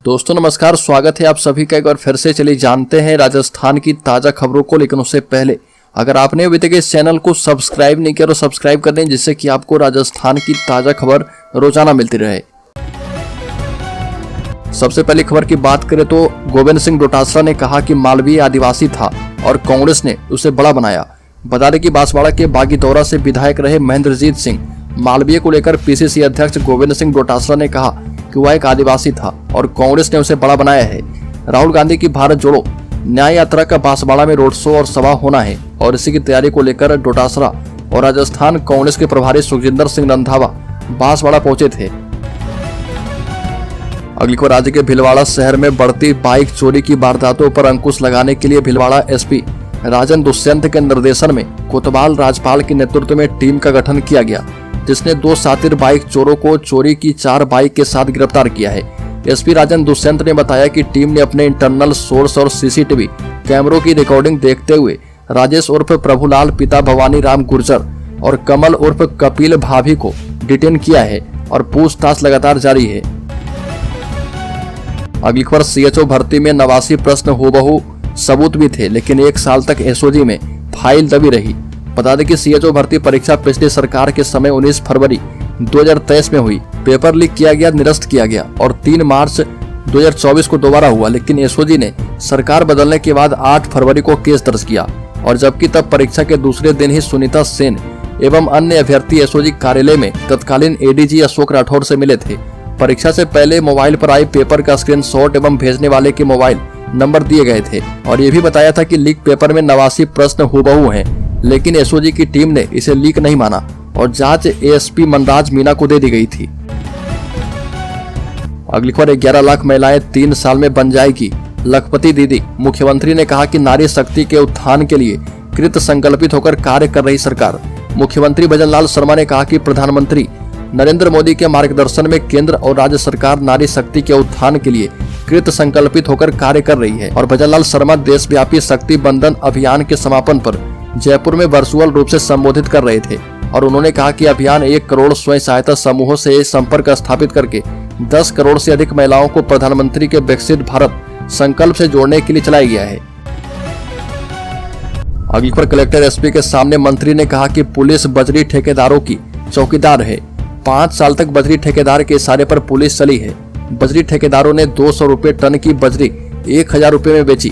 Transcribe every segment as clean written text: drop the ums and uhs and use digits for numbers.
दोस्तों नमस्कार, स्वागत है आप सभी का एक बार फिर से। चलिए जानते हैं राजस्थान की ताज़ा खबरों को, लेकिन उससे पहले अगर आपने अभी तक इस चैनल को सब्सक्राइब नहीं किया तो सब्सक्राइब कर दें, जिससे कि आपको राजस्थान की ताज़ा खबर रोजाना मिलती रहे। सबसे पहली खबर की बात करें तो गोविंद सिंह डोटासरा ने कहा कि मालवीय आदिवासी था और कांग्रेस ने उसे बड़ा बनाया। बता दें कि बांसवाड़ा के बागीदौरा से विधायक रहे महेंद्रजीत सिंह मालवीय को लेकर पीसीसी अध्यक्ष गोविंद सिंह डोटासरा ने कहा कि वह एक आदिवासी था और कांग्रेस ने उसे बड़ा बनाया है। राहुल गांधी की भारत जोड़ो न्याय यात्रा का बांसवाड़ा में रोड शो और सभा होना है और इसी की तैयारी को लेकर डोटासरा और राजस्थान कांग्रेस के प्रभारी सुखजिंदर सिंह रंधावा बांसवाड़ा पहुंचे थे। अगली खबर, राज्य के भीलवाड़ा शहर में बढ़ती बाइक चोरी की वारदातों पर अंकुश लगाने के लिए भीलवाड़ा एसपी राजन दुष्यंत के निर्देशन में कोतवाल राजपाल के नेतृत्व में टीम का गठन किया गया, जिसने 2 शातिर बाइक चोरों को चोरी की 4 बाइक के साथ गिरफ्तार किया है। एसपी राजन दुष्यंत ने बताया कि टीम ने अपने इंटरनल सोर्स और सीसीटीवी कैमरों की रिकॉर्डिंग देखते हुए राजेश उर्फ प्रभुलाल पिता भवानी राम गुर्जर और कमल उर्फ कपिल भाभी को डिटेन किया है और पूछताछ लगातार जारी है। अगली खबर, सीएचओ भर्ती में 89 प्रश्न हूबहू सबूत भी थे, लेकिन 1 साल तक एसओजी में फाइल दबी रही। बता दें कि सीएचओ भर्ती परीक्षा पिछली सरकार के समय 19 फरवरी 2023 में हुई। पेपर लीक किया गया, निरस्त किया गया और 3 मार्च 2024 को दोबारा हुआ, लेकिन एसओजी ने सरकार बदलने के बाद 8 फरवरी को केस दर्ज किया और जबकि तब परीक्षा के दूसरे दिन ही सुनीता सेन एवं अन्य अभ्यर्थी एसओजी कार्यालय में तत्कालीन एडीजी अशोक राठौर से मिले थे। परीक्षा से पहले मोबाइल पर आए पेपर का स्क्रीनशॉट एवं भेजने वाले के मोबाइल नंबर दिए गए थे और ये भी बताया था कि लीक पेपर में 89 प्रश्न हूबहू हैं, लेकिन एसओजी की टीम ने इसे लीक नहीं माना और जांच एएसपी मनराज मीना को दे दी गई थी। अगली खबर, 11 लाख महिलाएं 3 साल में बन जाएगी लखपति दीदी। मुख्यमंत्री ने कहा कि नारी शक्ति के उत्थान के लिए कृत संकल्पित होकर कार्य कर रही सरकार। मुख्यमंत्री भजनलाल शर्मा ने कहा कि प्रधानमंत्री नरेंद्र मोदी के मार्गदर्शन में केंद्र और राज्य सरकार नारी शक्ति के उत्थान के लिए कृत संकल्पित होकर कार्य कर रही है। और भजनलाल शर्मा देशव्यापी शक्ति बंधन अभियान के समापन पर जयपुर में वर्चुअल रूप से संबोधित कर रहे थे और उन्होंने कहा कि अभियान 1 करोड़ स्वयं सहायता समूहों से संपर्क स्थापित करके 10 करोड़ से अधिक महिलाओं को प्रधानमंत्री के विकसित भारत संकल्प से जोड़ने के लिए चलाया गया है। अगली पर कलेक्टर एसपी के सामने मंत्री ने कहा कि पुलिस बजरी ठेकेदारों की चौकीदार है। 5 साल तक बजरी ठेकेदार के इशारे पर पुलिस चली है। बजरी ठेकेदारों ने 200 रुपए टन की बजरी 1000 रुपए में बेची।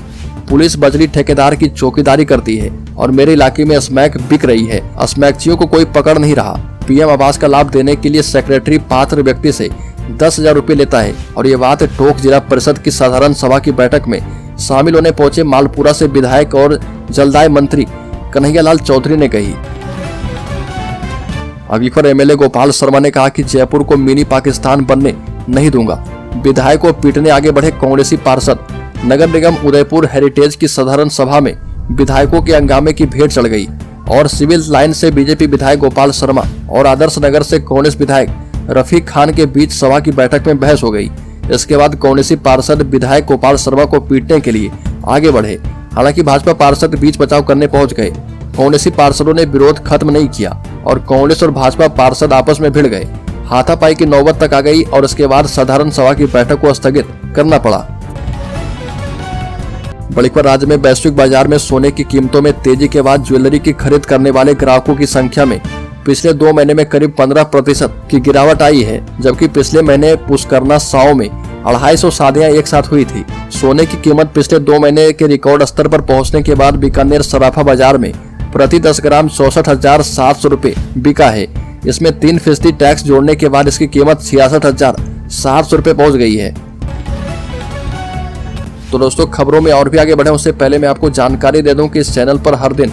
पुलिस बजरी ठेकेदार की चौकीदारी करती है और मेरे इलाके में स्मैक बिक रही है। स्मैकचियों को कोई पकड़ नहीं रहा। पीएम आवास का लाभ देने के लिए सेक्रेटरी पात्र व्यक्ति से 10,000 रुपए लेता है और ये बात टोंक जिला परिषद की साधारण सभा की बैठक में शामिल होने पहुंचे मालपुरा से विधायक और जलदाय मंत्री कन्हैयालाल चौधरी ने कही। अगली खबर, एमएलए गोपाल शर्मा ने कहा कि जयपुर को मिनी पाकिस्तान बनने नहीं दूंगा। विधायक को पीटने आगे बढ़े कांग्रेसी पार्षद। नगर निगम उदयपुर हेरिटेज की साधारण सभा में विधायकों के हंगामे की भीड़ चढ़ गई और सिविल लाइन से बीजेपी विधायक गोपाल शर्मा और आदर्श नगर से कांग्रेस विधायक रफीक खान के बीच सभा की बैठक में बहस हो गई। इसके बाद कांग्रेसी पार्षद विधायक गोपाल शर्मा को पीटने के लिए आगे बढ़े। हालांकि भाजपा पार्षद बीच बचाव करने पहुंच गए। कांग्रेसी पार्षदों ने विरोध खत्म नहीं किया और कांग्रेस और भाजपा पार्षद आपस में भिड़ गए। हाथापाई की नौबत तक आ गई और इसके बाद साधारण सभा की बैठक को स्थगित करना पड़ा। बड़ी खबर, राज्य में वैश्विक बाजार में सोने की कीमतों में तेजी के बाद ज्वेलरी की खरीद करने वाले ग्राहकों की संख्या में पिछले 2 महीने में करीब 15% की गिरावट आई है, जबकि पिछले महीने पुष्करना 100 में 250 शादियां एक साथ हुई थी। सोने की कीमत पिछले 2 महीने के रिकॉर्ड स्तर पर पहुंचने के बाद बीकानेर सराफा बाजार में प्रति 10 ग्राम 64,700 रुपए बिका है। इसमें 3% टैक्स जोड़ने के बाद इसकी कीमत 66,700 रुपए पहुंच गई है। तो दोस्तों, खबरों में और भी आगे बढ़े उससे पहले मैं आपको जानकारी दे दूं कि इस चैनल पर हर दिन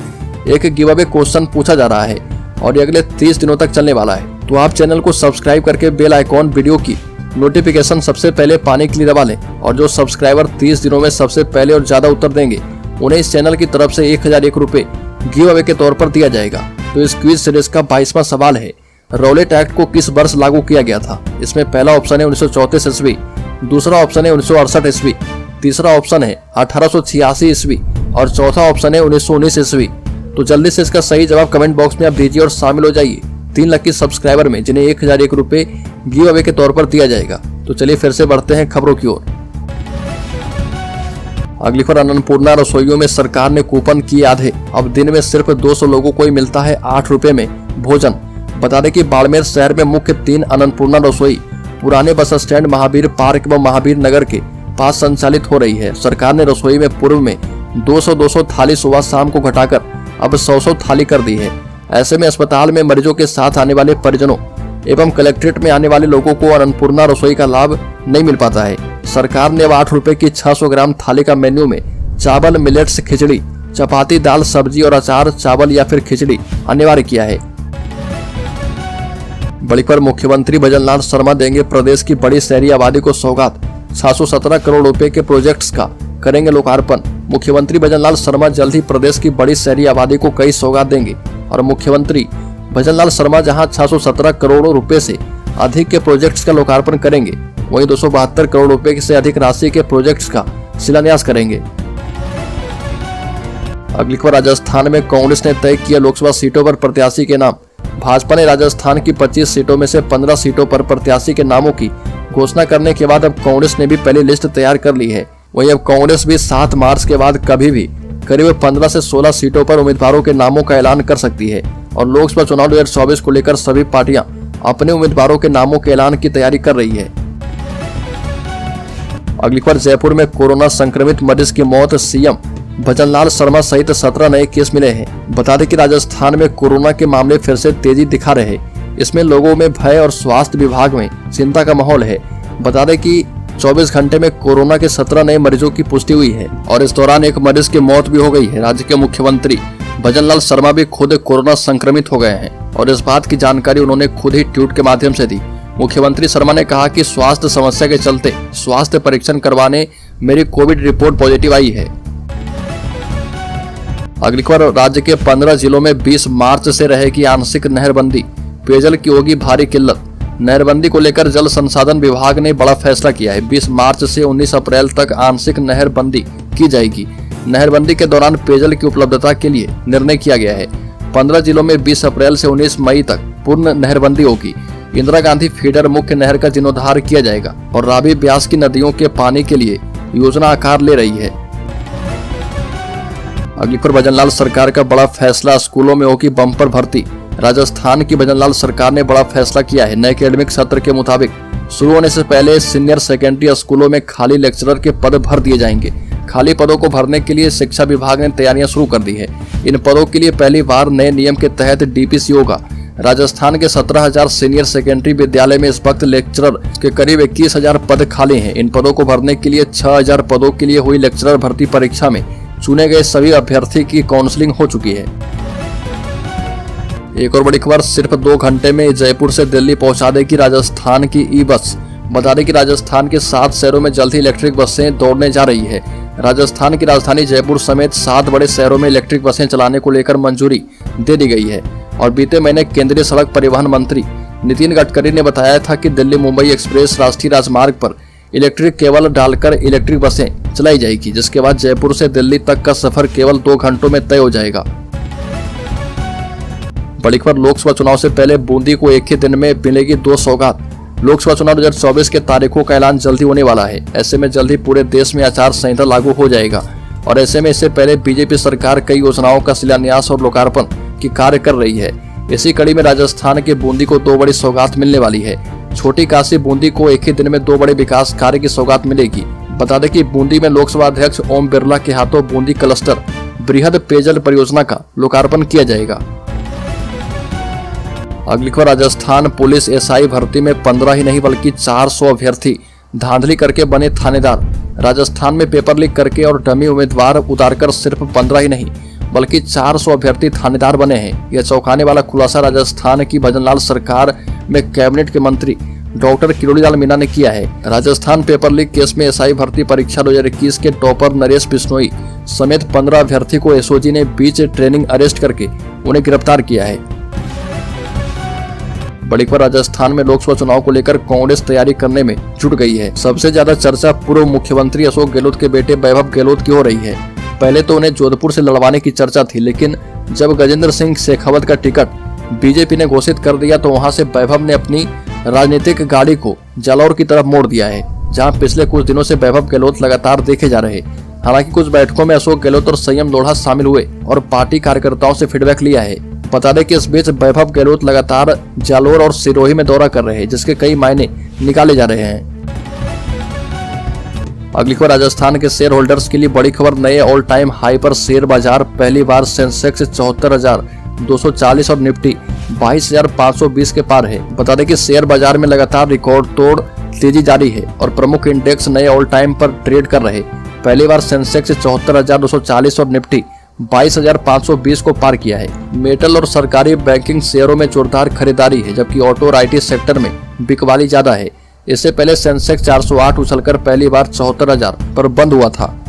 एक गिव अवे क्वेश्चन पूछा जा रहा है और ये अगले 30 दिनों तक चलने वाला है। तो आप चैनल को सब्सक्राइब करके बेल आइकॉन वीडियो की नोटिफिकेशन सबसे पहले पाने के लिए दबा लें और जो सब्सक्राइबर 30 दिनों में सबसे पहले और ज्यादा उत्तर देंगे उन्हें इस चैनल की तरफ से 1001 रुपए गिव अवे के तौर पर दिया जाएगा। तो इस क्विज सीरीज का 22वां सवाल है, रौलेट एक्ट को किस वर्ष लागू किया गया था? इसमें पहला ऑप्शन है 1934 ईस्वी, दूसरा ऑप्शन है 1968 ईस्वी, तीसरा ऑप्शन है 1886 ईस्वी और चौथा ऑप्शन है 1919 ईस्वी। तो जल्दी से इसका सही जवाब कमेंट बॉक्स में आप दीजिए और शामिल हो जाइए 3 लकी सब्सक्राइबर में, जिन्हें 1001 रुपए गिव अवे के तौर पर दिया जाएगा। तो चलिए फिर से बढ़ते हैं खबरों की ओर। अगली खबर, अन्नपूर्णा रसोइयों में सरकार ने कूपन किए आधे, अब दिन में सिर्फ 200 लोगों को ही मिलता है 8 रुपए में भोजन। बता दें कि बाड़मेर शहर में मुख्य 3 अन्नपूर्णा रसोई पुराने बस स्टैंड, महावीर पार्क व महावीर नगर के पास संचालित हो रही है। सरकार ने रसोई में पूर्व में 200 थाली सुबह शाम को घटाकर अब 100 थाली कर दी है। ऐसे में अस्पताल में मरीजों के साथ आने वाले परिजनों एवं कलेक्ट्रेट में आने वाले लोगों को अन्नपूर्णा रसोई का लाभ नहीं मिल पाता है। सरकार ने अब 8 रुपए की 600 ग्राम थाली का मेन्यू में चावल, मिलेट्स, खिचड़ी, चपाती, दाल, सब्जी और अचार, चावल या फिर खिचड़ी अनिवार्य किया है। बड़ी खबर, मुख्यमंत्री भजनलाल शर्मा देंगे प्रदेश की बड़ी शहरी आबादी को सौगात, 617 करोड़ रुपए के प्रोजेक्ट्स का करेंगे लोकार्पण। मुख्यमंत्री भजनलाल शर्मा जल्द ही प्रदेश की बड़ी शहरी आबादी को कई सौगात देंगे और मुख्यमंत्री भजनलाल शर्मा जहां 617 करोड़ रुपए से अधिक के प्रोजेक्ट्स का लोकार्पण करेंगे, वहीं 272 करोड़ रुपए से अधिक राशि के प्रोजेक्ट्स का शिलान्यास करेंगे। अगली खबर, राजस्थान में कांग्रेस ने तय किया लोकसभा सीटों पर प्रत्याशी के नाम। भाजपा ने राजस्थान की 25 सीटों में से 15 सीटों पर प्रत्याशी के नामों की घोषणा करने के बाद अब कांग्रेस ने भी पहली लिस्ट तैयार कर ली है। वहीं अब कांग्रेस भी 7 मार्च के बाद कभी भी करीब 15 से 16 सीटों पर उम्मीदवारों के नामों का ऐलान कर सकती है और लोकसभा चुनाव 2024 को लेकर सभी पार्टियां अपने उम्मीदवारों के नामों के ऐलान की तैयारी कर रही है। अगली खबर, जयपुर में कोरोना संक्रमित मरीज की मौत, सीएम भजनलाल शर्मा सहित 17 नए केस मिले हैं। बता दें कि राजस्थान में कोरोना के मामले फिर से तेजी दिखा रहे हैं। इसमें लोगों में भय और स्वास्थ्य विभाग में चिंता का माहौल है। बता दें कि 24 घंटे में कोरोना के 17 नए मरीजों की पुष्टि हुई है और इस दौरान एक मरीज की मौत भी हो गई है। राज्य के मुख्यमंत्री भजनलाल शर्मा भी खुद कोरोना संक्रमित हो गए हैं और इस बात की जानकारी उन्होंने खुद ही ट्वीट के माध्यम से दी। मुख्यमंत्री शर्मा ने कहा कि स्वास्थ्य समस्या के चलते स्वास्थ्य परीक्षण करवाने मेरी कोविड रिपोर्ट पॉजिटिव आई है। अगली खबर, राज्य के 15 जिलों में 20 मार्च से रहेगी आंशिक नहरबंदी, पेयजल की होगी भारी किल्लत। नहरबंदी को लेकर जल संसाधन विभाग ने बड़ा फैसला किया है। 20 मार्च से 19 अप्रैल तक आंशिक नहरबंदी की जाएगी। नहरबंदी के दौरान पेयजल की उपलब्धता के लिए निर्णय किया गया है। 15 जिलों में 20 अप्रैल से 19 मई तक पूर्ण नहरबंदी होगी। इंदिरा गांधी फीडर मुख्य नहर का जीर्णोद्धार किया जाएगा और रावी ब्यास की नदियों के पानी के लिए योजना आकार ले रही है। अगली पर भजनलाल सरकार का बड़ा फैसला, स्कूलों में होगी बम्पर भर्ती। राजस्थान की भजनलाल सरकार ने बड़ा फैसला किया है। नए एकेडमिक सत्र के मुताबिक शुरू होने से पहले सीनियर सेकेंडरी स्कूलों में खाली लेक्चरर के पद भर दिए जाएंगे। खाली पदों को भरने के लिए शिक्षा विभाग ने तैयारियां शुरू कर दी है। इन पदों के लिए पहली बार नए नियम के तहत डीपीसी होगा। राजस्थान के 17,000 सीनियर सेकेंडरी विद्यालय में इस वक्त लेक्चरर के करीब 21,000 पद खाली हैं। इन पदों को भरने के लिए 6,000 पदों के लिए हुई लेक्चरर भर्ती परीक्षा में चुने गए सभी अभ्यर्थी की काउंसलिंग हो चुकी है। एक और बड़ी खबर, सिर्फ 2 घंटे में जयपुर से दिल्ली पहुंचा देगी राजस्थान की ई बस। बता दें कि राजस्थान के 7 शहरों में जल्द ही इलेक्ट्रिक बसें दौड़ने जा रही है। राजस्थान की राजधानी जयपुर समेत 7 बड़े शहरों में इलेक्ट्रिक बसें चलाने को लेकर मंजूरी दे दी गई है और बीते महीने केंद्रीय सड़क परिवहन मंत्री नितिन गडकरी ने बताया था कि दिल्ली मुंबई एक्सप्रेस राष्ट्रीय राजमार्ग पर इलेक्ट्रिक केबल डालकर इलेक्ट्रिक बसें चलाई जाएगी, जिसके बाद जयपुर से दिल्ली तक का सफर केवल 2 घंटों में तय हो जाएगा। बड़ी खबर, लोकसभा चुनाव से पहले बूंदी को एक ही दिन में मिलेगी 2 सौगात। लोकसभा चुनाव 2024 के तारीखों का ऐलान जल्दी होने वाला है। ऐसे में जल्दी पूरे देश में आचार संहिता लागू हो जाएगा और ऐसे में इससे पहले बीजेपी सरकार कई योजनाओं का शिलान्यास और लोकार्पण की कार्य कर रही है। इसी कड़ी में राजस्थान के बूंदी को 2 बड़ी सौगात मिलने वाली है। छोटी काशी बूंदी को एक ही दिन में 2 बड़े विकास कार्य की सौगात मिलेगी। बता दें कि बूंदी में लोकसभा अध्यक्ष ओम बिरला के हाथों बूंदी क्लस्टर बृहद पेयजल परियोजना का लोकार्पण किया जाएगा। अगली खबर, राजस्थान पुलिस एसआई भर्ती में 15 ही नहीं बल्कि 400 अभ्यर्थी धांधली करके बने थानेदार। राजस्थान में पेपर लीक करके और डमी उम्मीदवार उतारकर सिर्फ 15 ही नहीं बल्कि 400 अभ्यर्थी थानेदार बने हैं। यह चौंकाने वाला खुलासा राजस्थान की भजनलाल सरकार में कैबिनेट के मंत्री डॉक्टर किरोड़ीलाल मीणा ने किया है। राजस्थान पेपर लीक केस में एसआई भर्ती परीक्षा 2021 के टॉपर नरेश बिश्नोई समेत 15 अभ्यर्थी को एसओजी ने बीच ट्रेनिंग अरेस्ट करके उन्हें गिरफ्तार किया है। बड़ी खबर, राजस्थान में लोकसभा चुनाव को लेकर कांग्रेस तैयारी करने में जुट गई है। सबसे ज्यादा चर्चा पूर्व मुख्यमंत्री अशोक गहलोत के बेटे वैभव गहलोत की हो रही है। पहले तो उन्हें जोधपुर से लड़वाने की चर्चा थी, लेकिन जब गजेंद्र सिंह शेखावत का टिकट बीजेपी ने घोषित कर दिया तो वहां से वैभव ने अपनी राजनीतिक गाड़ी को जालौर की तरफ मोड़ दिया है, जहां पिछले कुछ दिनों से वैभव गहलोत लगातार देखे जा रहे। हालांकि कुछ बैठकों में अशोक गहलोत और संयम लोढ़ा शामिल हुए और पार्टी कार्यकर्ताओं से फीडबैक लिया है। बता दें कि इस बीच वैभव गहलोत लगातार जालोर और सिरोही में दौरा कर रहे हैं, जिसके कई मायने निकाले जा रहे हैं। अगली खबर राजस्थान के शेयर होल्डर्स के लिए बड़ी खबर। नए ऑल टाइम हाई पर शेयर बाजार, पहली बार सेंसेक्स 74,240 और निफ्टी 22,520 के पार है। बता दें कि शेयर बाजार में लगातार रिकॉर्ड तोड़ तेजी जारी है और प्रमुख इंडेक्स नए ऑल टाइम पर ट्रेड कर रहे। पहली बार सेंसेक्स 74,240 और निफ्टी 22,520 को पार किया है। मेटल और सरकारी बैंकिंग शेयरों में जोरदार खरीदारी है, जबकि ऑटो और IT सेक्टर में बिकवाली ज्यादा है। इससे पहले सेंसेक्स 408 उछलकर पहली बार 74,000 पर बंद हुआ था।